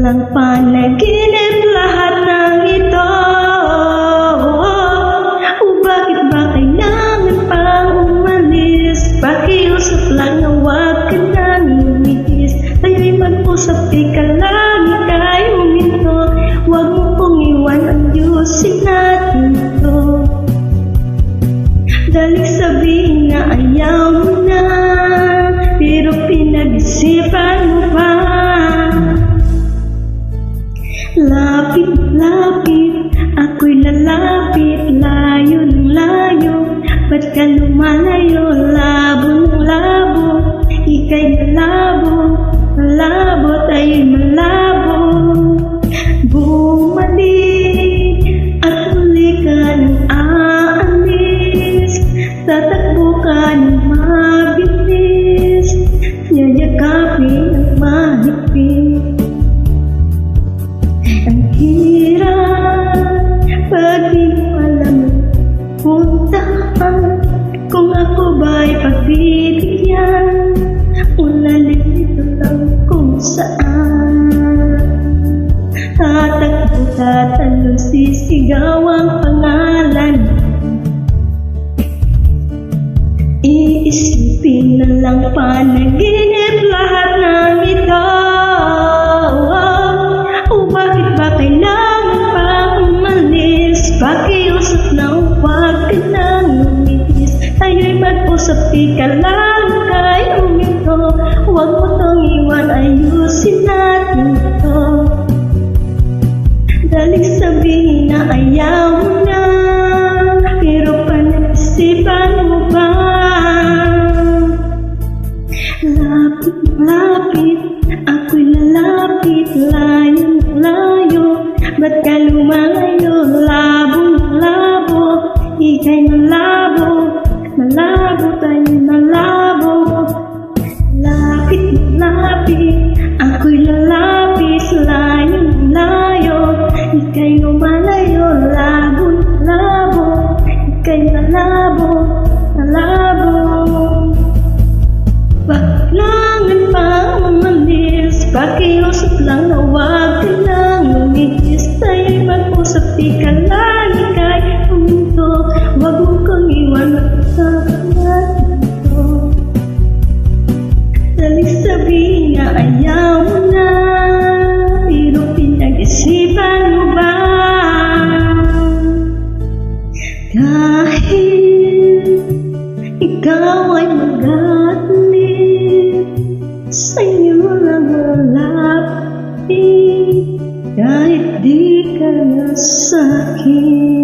lang panaginip lahat ng ito. O bakit ba kailangan pang umalis? Pakiusap lang na huwag ka nang lumihis. Tayo'y mag-usap, ika lang ika'y huminto. Huwag mo pong iwan, ayusin natin ito. Dalik sabihin na ayaw mo na, pero pinag-isipan mo pa. Lapit, lapit, ako'y lalapit, layo ng layo. Ba't ka lumalayo, labo ng labo? Ika'y malabo, malabo, tayo'y malabo. Bumalik at huli ka ng aalis. Tatakbo ka ng mabilis, yayakapin ang mahigpit. Ang hirap pag di mo alam puntahan. Kung ako ba'y pagbibigyan, ulalito lang kung saan. Tatakbo, tatalon, sisigaw ang pangalan. Iisipin na lang panaginip lahat ng ito. O bakit ba kailangan pa umalis? Pakiusap na huwag ka nang lumihis. Tayo'y mag-usap, ika lang ika'y huminto. Huwag mo tong iwan, ayusin natin ito. Dalik sabihin na ayaw mo na, pero panag-isipan mo ba? Lapit, lapit, ako'y lalapit, layo, layo. Ba't ka lumalayo, labo, labo? Ika'y malabo, malabo, tayo'y malabo. Lapit, lapit, ako'y lalapit, layo, layo. Ika'y lumalayo, labo, labo. Ika'y malabo, malabo. Kailangan pang umalis, pakiusap lang na huwag ka nang lumihis. Tayo'y mag-usap, ika lang ika'y huminto. Huwag mo kang iwan, mag-usapan natin ito. Dalik sabihin na ayaw mo na, pero pinag-isipan mo ba? Dahil ikaw ay magalit, sa'yo lang malapit, kahit di ka na sa'kin.